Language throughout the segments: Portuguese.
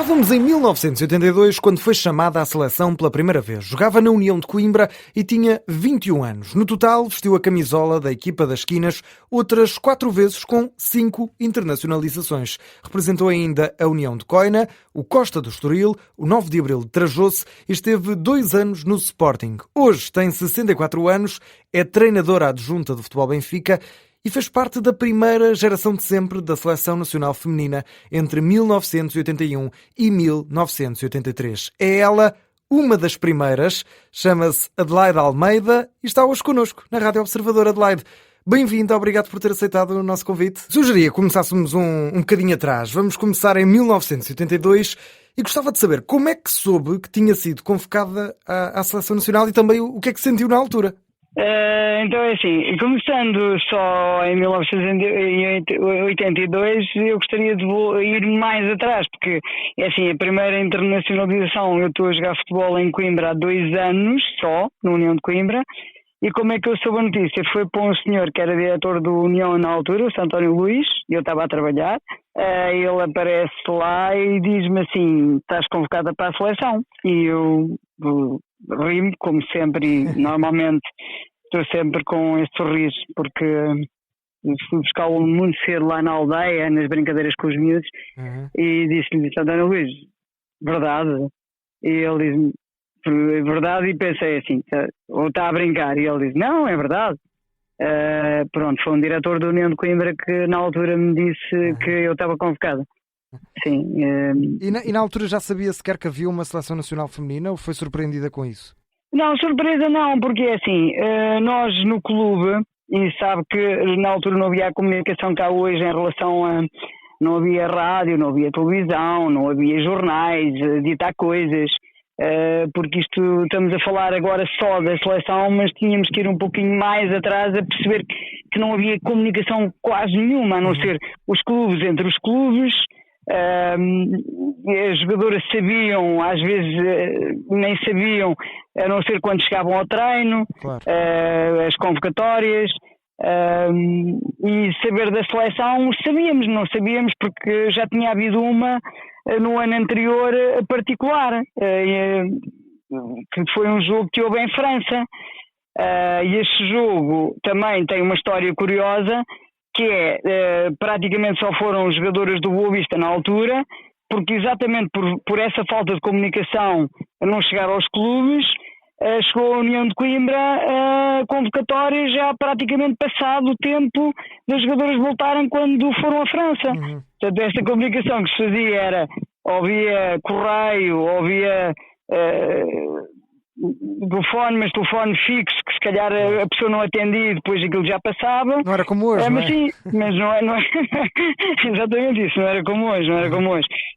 Estávamos em 1982 quando foi chamada à seleção pela primeira vez. Jogava na União de Coimbra e tinha 21 anos. No total, vestiu a camisola da equipa das Esquinas outras 4 vezes com 5 internacionalizações. Representou ainda a União de Coina, o Costa do Estoril, o 9 de Abril de Trajose e esteve 2 anos no Sporting. Hoje tem 64 anos, é treinadora adjunta do Futebol Benfica e fez parte da primeira geração de sempre da Seleção Nacional Feminina entre 1981 e 1983. É ela uma das primeiras, chama-se Adelaide Almeida e está hoje connosco na Rádio Observador. Adelaide, bem-vinda, obrigado por ter aceitado o nosso convite. Sugeria que começássemos um bocadinho atrás. Vamos começar em 1982 e gostava de saber como é que soube que tinha sido convocada à Seleção Nacional e também o que é que sentiu na altura. Então é assim, começando só em 1982, eu gostaria de ir mais atrás, porque é assim, a primeira internacionalização, eu estou a jogar futebol em Coimbra há 2 anos só, na União de Coimbra, e como é que eu soube a notícia? Foi para um senhor que era diretor do União na altura, o António Luís, e eu estava a trabalhar, ele aparece lá e diz-me assim, estás convocada para a seleção, e eu ri-me, como sempre, e normalmente estou sempre com esse sorriso, porque fui buscá-lo muito cedo lá na aldeia, nas brincadeiras com os miúdos, e disse-lhe, António Luís, verdade? E ele diz-me, verdade, e pensei assim, ou está a brincar? E ele diz, não, é verdade. Pronto, foi um diretor da União de Coimbra que na altura me disse que eu estava convocado. Sim. E na altura já sabia sequer que havia uma seleção nacional feminina ou foi surpreendida com isso? Não, surpresa não, porque é assim, nós no clube, e sabe que na altura não havia a comunicação que há hoje em relação a, não havia rádio, não havia televisão, não havia jornais, ditar coisas, porque isto, estamos a falar agora só da seleção, mas tínhamos que ir um pouquinho mais atrás a perceber que não havia comunicação quase nenhuma, a não ser os clubes entre os clubes. As jogadoras sabiam, às vezes nem sabiam, a não ser quando chegavam ao treino, claro. As convocatórias, e saber da seleção sabíamos, não sabíamos porque já tinha havido uma no ano anterior particular, que foi um jogo que houve em França, e este jogo também tem uma história curiosa, que é, praticamente só foram jogadoras do Boa Vista na altura, porque exatamente por essa falta de comunicação a não chegar aos clubes, chegou a União de Coimbra convocatória já praticamente passado o tempo das jogadoras voltarem quando foram à França. Portanto, esta comunicação que se fazia era, ou via correio, ou via telefone, mas telefone fixo, que se calhar a pessoa não atendia e depois aquilo já passava. Não era como hoje, mas sim, mas não é exatamente isso, não era como hoje.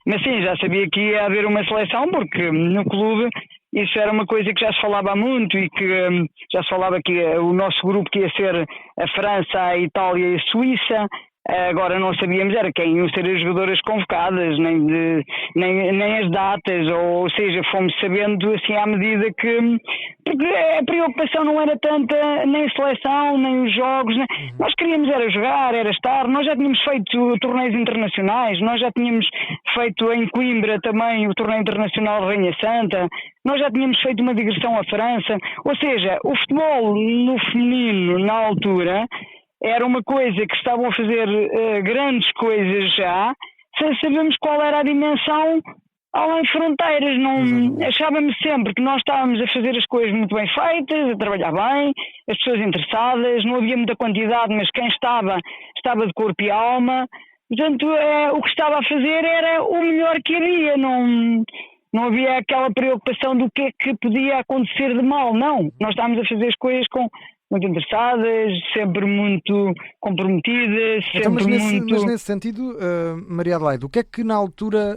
Mas sim, já sabia que ia haver uma seleção, porque no clube isso era uma coisa que já se falava há muito e que já se falava que o nosso grupo que ia ser a França, a Itália e a Suíça. Agora não sabíamos era quem iam ser as jogadoras convocadas, nem as datas, ou seja, fomos sabendo assim à medida que, porque a preocupação não era tanta nem a seleção, nem os jogos, nós queríamos era jogar, era estar, nós já tínhamos feito torneios internacionais, nós já tínhamos feito em Coimbra também o torneio internacional Rainha Santa, nós já tínhamos feito uma digressão à França, ou seja, o futebol no feminino na altura era uma coisa que estavam a fazer grandes coisas já, sem sabermos qual era a dimensão além de fronteiras. Não achávamos sempre que nós estávamos a fazer as coisas muito bem feitas, a trabalhar bem, as pessoas interessadas, não havia muita quantidade, mas quem estava de corpo e alma. Portanto, o que estava a fazer era o melhor que havia, não havia aquela preocupação do que é que podia acontecer de mal, não. Nós estávamos a fazer as coisas muito interessadas, sempre muito comprometidas, então, sempre muito... Mas nesse sentido, Maria Adelaide, o que é que na altura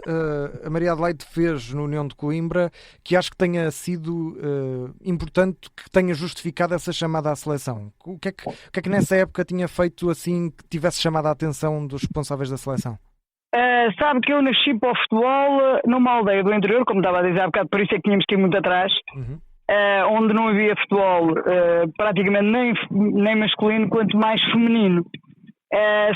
a Maria Adelaide fez na União de Coimbra que acho que tenha sido importante, que tenha justificado essa chamada à seleção? O que é que nessa época tinha feito assim que tivesse chamado a atenção dos responsáveis da seleção? Sabe que eu nasci para o futebol numa aldeia do interior, como estava a dizer há bocado, por isso é que tínhamos que ir muito atrás. Onde não havia futebol praticamente nem masculino quanto mais feminino.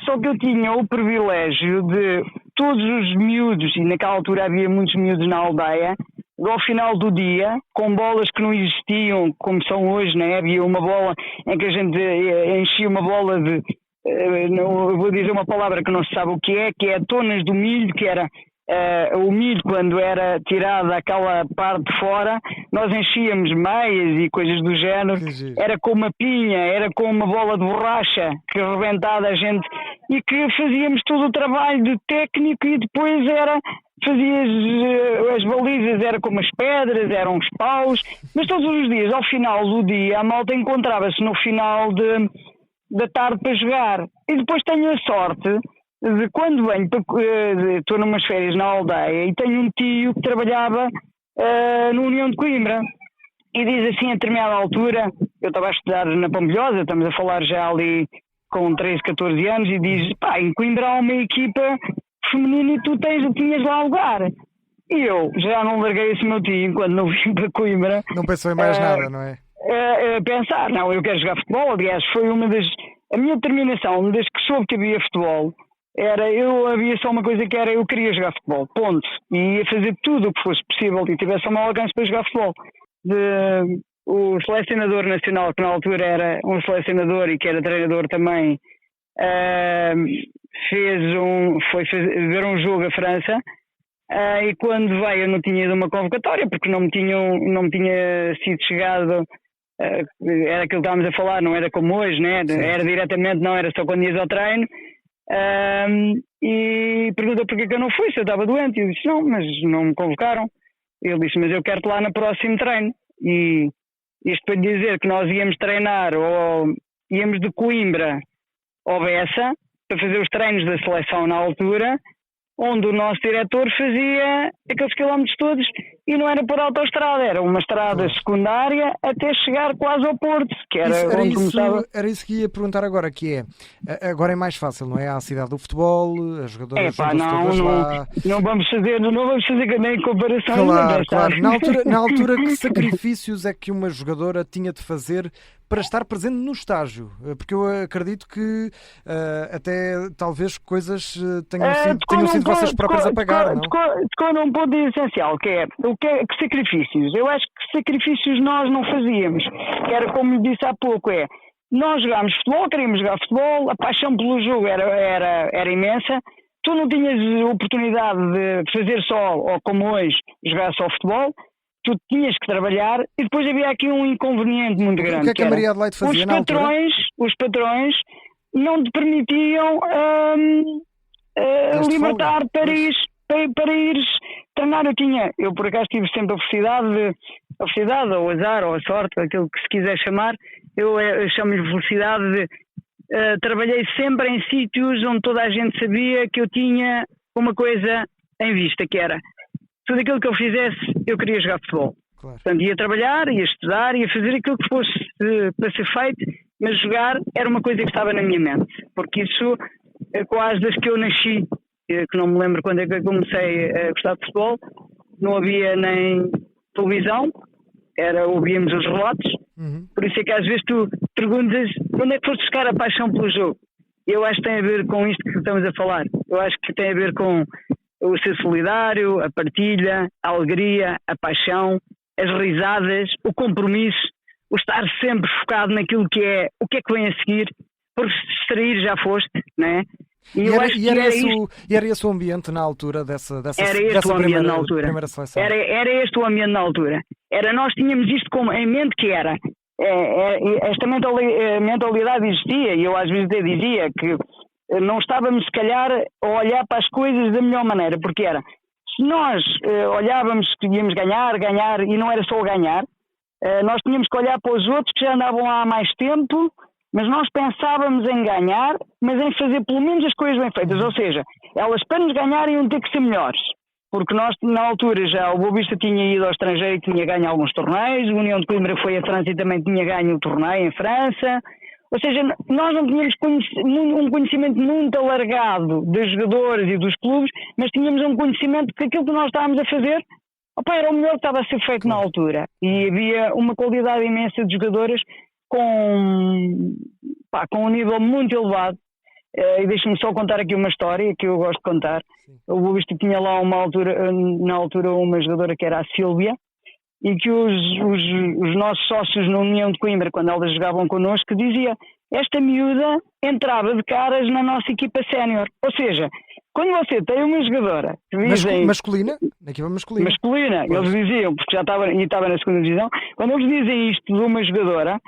Só que eu tinha o privilégio de todos os miúdos, e naquela altura havia muitos miúdos na aldeia, ao final do dia, com bolas que não existiam como são hoje, né? Havia uma bola em que a gente enchia uma bola de, não, eu vou dizer uma palavra que não se sabe o que é tonas do milho, que era o milho quando era tirado aquela parte de fora, nós enchíamos meias e coisas do género, era com uma pinha, era com uma bola de borracha que arrebentada a gente, e que fazíamos todo o trabalho de técnico, e depois fazias as balizas, era como as pedras, eram os paus, mas todos os dias, ao final do dia, a malta encontrava-se no final da tarde para jogar. E depois tenho a sorte de quando venho, estou numas férias na aldeia e tenho um tio que trabalhava na União de Coimbra, e diz assim a determinada altura, eu estava a estudar na Pampilhosa, estamos a falar já ali com 13, 14 anos, e diz, pá, em Coimbra há uma equipa feminina e tu tinhas lá lugar. E eu já não larguei esse meu tio quando não vim para Coimbra. Não pensou em mais nada, não é? Pensar, não, eu quero jogar futebol. Aliás, foi a minha determinação, desde que soube que havia futebol, havia só uma coisa, que era eu queria jogar futebol, ponto. E ia fazer tudo o que fosse possível e tivesse ao meu alcance para jogar futebol. O selecionador nacional, que na altura era um selecionador e que era treinador também, foi ver um jogo a França, e quando veio eu não tinha ido a uma convocatória porque não me tinha sido chegado, era aquilo que estávamos a falar, não era como hoje, né? Era diretamente, não era só quando ias ao treino, e perguntou porque que eu não fui, se eu estava doente, e eu disse não, mas não me convocaram. Ele disse, mas eu quero-te lá no próximo treino. E isto para lhe dizer que nós íamos treinar, ou íamos de Coimbra ao Bessa para fazer os treinos da seleção na altura, onde o nosso diretor fazia aqueles quilómetros todos, e não era por autoestrada, era uma estrada secundária até chegar quase ao Porto, que era onde começava. Era isso que ia perguntar agora, que agora é mais fácil, não é? Há a cidade do futebol, as jogadoras todas lá. Não vamos fazer nem comparação. Claro. Na altura, que sacrifícios é que uma jogadora tinha de fazer para estar presente no estágio? Porque eu acredito que até talvez coisas tenham sido vocês próprias a pagar, não? Tocou num ponto essencial, que que sacrifícios. Eu acho que sacrifícios nós não fazíamos. Que era como lhe disse há pouco, nós jogámos futebol, queríamos jogar futebol, a paixão pelo jogo era imensa. Tu não tinhas oportunidade de fazer só, ou como hoje, jogar só futebol. Tu tinhas que trabalhar, e depois havia aqui um inconveniente muito grande. O que é que a Maria Adelaide fazia na altura? Os patrões não te permitiam libertar para ires treinar. Eu por acaso tive sempre a felicidade, ou o azar, ou a sorte, aquilo que se quiser chamar, eu chamo-lhe felicidade trabalhei sempre em sítios onde toda a gente sabia que eu tinha uma coisa em vista, que era tudo aquilo que eu fizesse, eu queria jogar futebol. Claro. Portanto, ia trabalhar, ia estudar, ia fazer aquilo que fosse para ser feito, mas jogar era uma coisa que estava na minha mente, porque isso quase desde que eu nasci, que não me lembro quando é que eu comecei a gostar de futebol, não havia nem televisão, ouvíamos os relatos, por isso é que às vezes tu perguntas onde é que foste buscar a paixão pelo jogo. Eu acho que tem a ver com isto que estamos a falar, eu acho que tem a ver com o ser solidário, a partilha, a alegria, a paixão, as risadas, o compromisso, o estar sempre focado naquilo que é, o que é que vem a seguir, porque se distrair já foste, não é? Era esse o ambiente na altura dessa primeira seleção? Era este o ambiente na altura. Nós tínhamos isto em mente, que esta mentalidade existia, e eu às vezes até dizia que não estávamos se calhar a olhar para as coisas da melhor maneira, porque se nós olhávamos que íamos ganhar, e não era só ganhar, nós tínhamos que olhar para os outros que já andavam lá há mais tempo, mas nós pensávamos em ganhar, mas em fazer pelo menos as coisas bem feitas, ou seja, elas para nos ganharem iam ter que ser melhores, porque nós na altura já o Boa Vista tinha ido ao estrangeiro e tinha ganho alguns torneios, a União de Coimbra foi à França e também tinha ganho o torneio em França, ou seja, nós não tínhamos um conhecimento muito alargado dos jogadores e dos clubes, mas tínhamos um conhecimento que aquilo que nós estávamos a fazer era o melhor que estava a ser feito na altura, e havia uma qualidade imensa de jogadoras com um nível muito elevado. E deixe-me só contar aqui uma história que eu gosto de contar. O Boa Vista tinha lá na altura uma jogadora que era a Sílvia, e que os nossos sócios na União de Coimbra, quando elas jogavam connosco, dizia: esta miúda entrava de caras na nossa equipa sénior. Ou seja, quando você tem uma jogadora que dizem, masculina, na equipa masculina, eles diziam, porque já estava na segunda divisão, quando eles dizem isto de uma jogadora,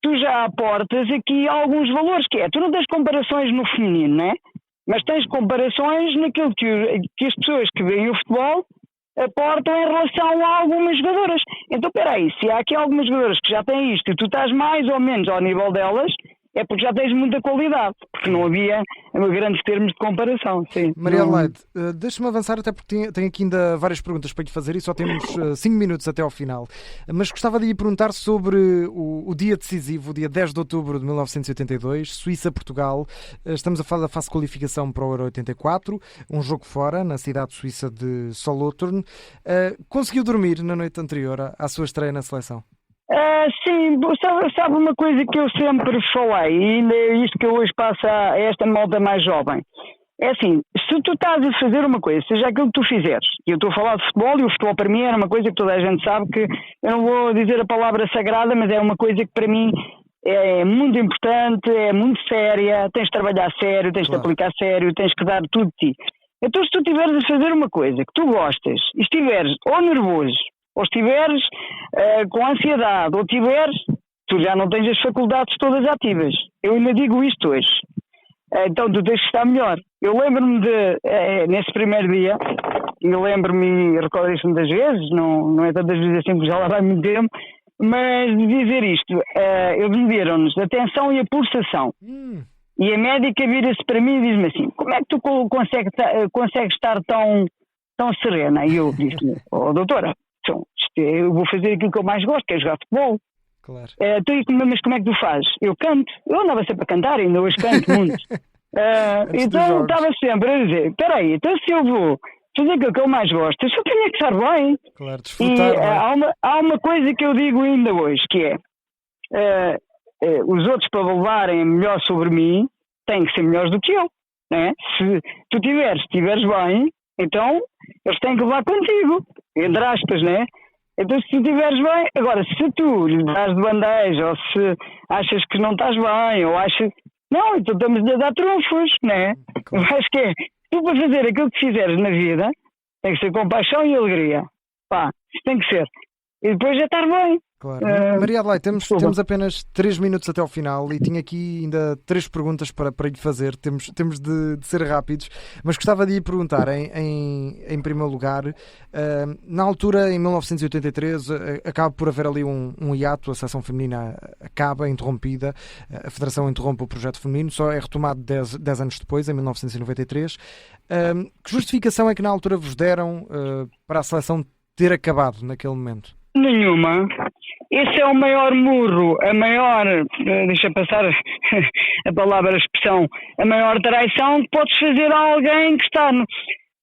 tu já aportas aqui alguns valores, que é, tu não tens comparações no feminino, não é? Mas tens comparações naquilo que as pessoas que veem o futebol aportam em relação a algumas jogadoras. Então, espera aí, se há aqui algumas jogadoras que já têm isto e tu estás mais ou menos ao nível delas, é porque já tens muita qualidade, porque não havia grandes termos de comparação. Sim. Maria Adelaide, deixa-me avançar, até porque tenho aqui ainda várias perguntas para lhe fazer e só temos 5 minutos até ao final. Mas gostava de lhe perguntar sobre o dia decisivo, o dia 10 de outubro de 1982, Suíça-Portugal. Estamos a falar da fase de qualificação para o Euro 84, um jogo fora, na cidade suíça de Solothurn. Conseguiu dormir na noite anterior à sua estreia na seleção? Sim, sabe uma coisa que eu sempre falei, e ainda é isto que eu hoje passo a esta malta mais jovem. É assim, se tu estás a fazer uma coisa, seja aquilo que tu fizeres, e eu estou a falar de futebol, e o futebol para mim era uma coisa que toda a gente sabe, que eu não vou dizer a palavra sagrada, mas é uma coisa que para mim é muito importante, é muito séria, tens de trabalhar sério, tens de aplicar sério, tens que dar tudo de ti. Então, se tu estiveres a fazer uma coisa que tu gostas, e estiveres ou nervoso, ou estiveres com ansiedade, ou tiveres, tu já não tens as faculdades todas ativas. Eu ainda digo isto hoje. Então tu tens que estar melhor. Eu lembro-me nesse primeiro dia, eu lembro-me e recordo isto muitas vezes, não é tantas vezes assim, porque já lá vai muito tempo, mas de dizer isto, eles mediram-nos a tensão e a pulsação. E a médica vira-se para mim e diz-me assim: como é que tu consegues estar tão serena? E eu disse-lhe: doutora, eu vou fazer aquilo que eu mais gosto, que é jogar futebol. Claro. Mas como é que tu fazes? Eu canto. Eu andava sempre a cantar, ainda hoje canto muito. Então estava sempre a dizer: espera aí, então se eu vou fazer aquilo que eu mais gosto, eu só tenho que estar bem. Claro, desfrutar. Há uma coisa que eu digo ainda hoje, que é os outros, para levarem melhor sobre mim, têm que ser melhores do que eu. Né? Se tu estiveres bem, então eles têm que levar contigo, entre aspas, né? Então, se tu estiveres bem, agora, se tu lhe dás de bandeja, ou se achas que não estás bem, ou achas. Não, então estamos a dar trunfos, né? Eu acho que é. Tu, para fazer aquilo que fizeres na vida, tem que ser com paixão e alegria. Pá, isso tem que ser. E depois já estar bem. Claro. Maria Adelaide, temos apenas 3 minutos até ao final e tinha aqui ainda 3 perguntas para lhe fazer. Temos de ser rápidos, mas gostava de lhe perguntar, em primeiro lugar, na altura, em 1983, acaba por haver ali um hiato, a seleção feminina acaba, interrompida, a Federação interrompe o projeto feminino, só é retomado 10 anos depois, em 1993. Que justificação é que na altura vos deram para a seleção ter acabado naquele momento? Nenhuma. Esse é o maior murro, a maior, deixa passar a palavra, a expressão, a maior traição que podes fazer a alguém que está no...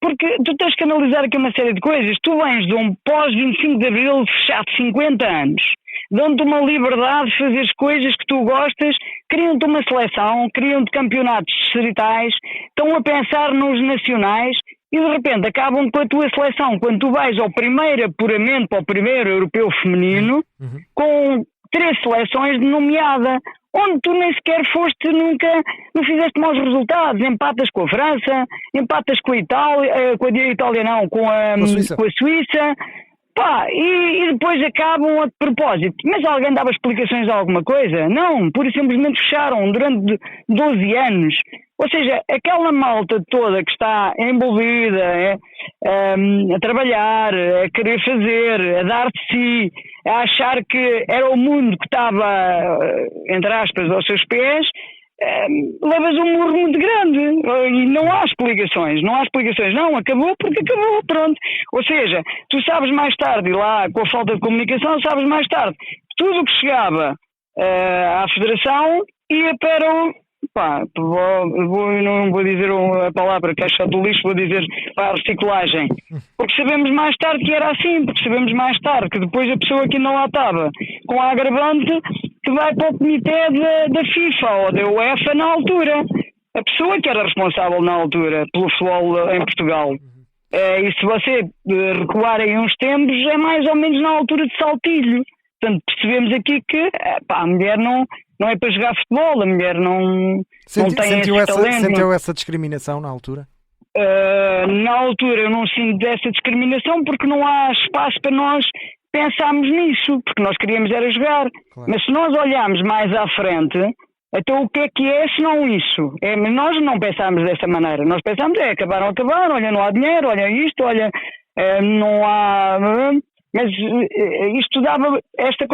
Porque tu tens que analisar aqui uma série de coisas. Tu vens de um pós-25 de Abril fechado 50 anos, dão-te uma liberdade de fazer as coisas que tu gostas, criam-te uma seleção, criam-te campeonatos distritais, estão a pensar nos nacionais e de repente acabam com a tua seleção. Quando tu vais ao primeiro apuramento para o primeiro europeu feminino, com 3 seleções de nomeada, onde tu nem sequer foste nunca, não fizeste maus resultados, empatas com a França, empatas com a Itália, com a Suíça. Pá, e depois acabam a propósito. Mas alguém dava explicações de alguma coisa? Não, pura e simplesmente fecharam durante 12 anos. Ou seja, aquela malta toda que está envolvida a trabalhar, a querer fazer, a dar de si, a achar que era o mundo que estava, entre aspas, aos seus pés, levas um murro muito grande e não há explicações, não, acabou porque acabou, pronto. Ou seja, tu sabes mais tarde, e lá com a falta de comunicação, sabes mais tarde, tudo o que chegava à Federação ia para o... não vou dizer a palavra caixa do lixo, vou dizer para a reciclagem, porque sabemos mais tarde que era assim, porque sabemos mais tarde que depois a pessoa que não lá estava com a agravante que vai para o comitê da FIFA ou da UEFA na altura. a pessoa que era responsável na altura pelo futebol em Portugal. E se você recuar em uns tempos, é mais ou menos na altura de Saltilho. Portanto, percebemos aqui que a mulher não é para jogar futebol, a mulher não tem esse talento. Sentiu essa discriminação na altura? Na altura eu não sinto essa discriminação porque não há espaço para nós pensarmos nisso, porque nós queríamos era jogar. Claro. Mas se nós olharmos mais à frente, então o que é se não isso? Mas nós não pensámos dessa maneira. Nós pensámos, acabaram, olha, não há dinheiro, olha isto, olha, não há... Mas isto dava, esta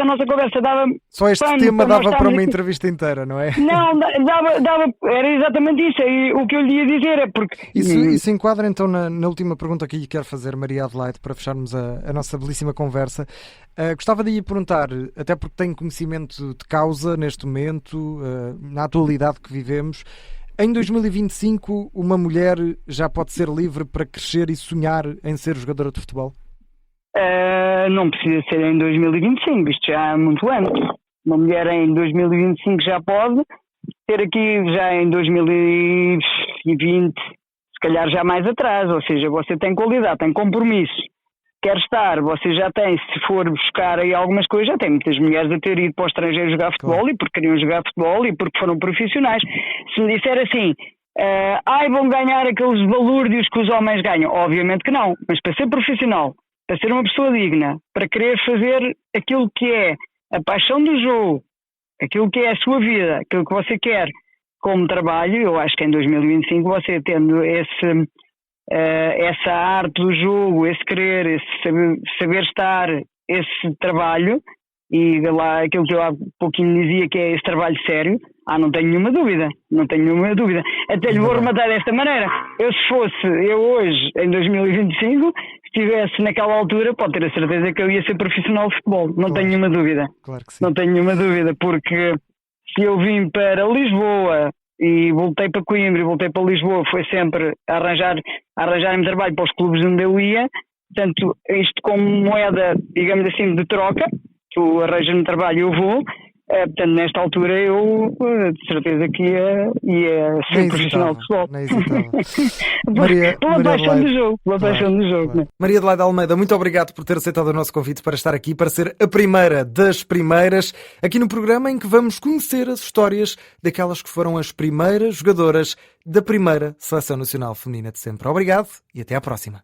nossa conversa dava... Só este tema dava para uma entrevista inteira, não é? Não, dava, era exatamente isso. E o que eu lhe ia dizer é porque... Isso enquadra então na última pergunta que quero fazer, Maria Adelaide, para fecharmos a nossa belíssima conversa. Gostava de lhe perguntar, até porque tenho conhecimento de causa neste momento, na atualidade que vivemos, em 2025 uma mulher já pode ser livre para crescer e sonhar em ser jogadora de futebol? Não precisa ser em 2025, isto já é muito antes. Uma mulher em 2025 já pode ter aqui já em 2020, se calhar já mais atrás, ou seja, você tem qualidade, tem compromisso, quer estar, você já tem, se for buscar aí algumas coisas, já tem muitas mulheres a ter ido para o estrangeiro jogar futebol, claro. E porque queriam jogar futebol e porque foram profissionais. Se me disser assim, vão ganhar aqueles balúrdios que os homens ganham, obviamente que não, mas para ser profissional, para ser uma pessoa digna, para querer fazer aquilo que é a paixão do jogo, aquilo que é a sua vida, aquilo que você quer como trabalho, eu acho que em 2025 você tendo essa arte do jogo, esse querer, esse saber estar, esse trabalho, e lá aquilo que eu há pouquinho dizia que é esse trabalho sério, não tenho nenhuma dúvida. Até lhe vou rematar desta maneira. Eu hoje, em 2025, estivesse naquela altura, pode ter a certeza que eu ia ser profissional de futebol. Não tenho nenhuma dúvida. Claro que sim. Não tenho nenhuma dúvida, porque se eu vim para Lisboa e voltei para Coimbra e voltei para Lisboa, foi sempre arranjar-me trabalho para os clubes onde eu ia. Portanto, isto como moeda, digamos assim, de troca, tu arranjas-me trabalho e eu vou. Portanto, nesta altura eu de certeza que ia ser profissional de futebol. Pela paixão do jogo. Claro. Maria Adelaide Almeida, muito obrigado por ter aceitado o nosso convite para estar aqui, para ser a primeira das primeiras, aqui no programa em que vamos conhecer as histórias daquelas que foram as primeiras jogadoras da primeira Seleção Nacional Feminina de sempre. Obrigado e até à próxima.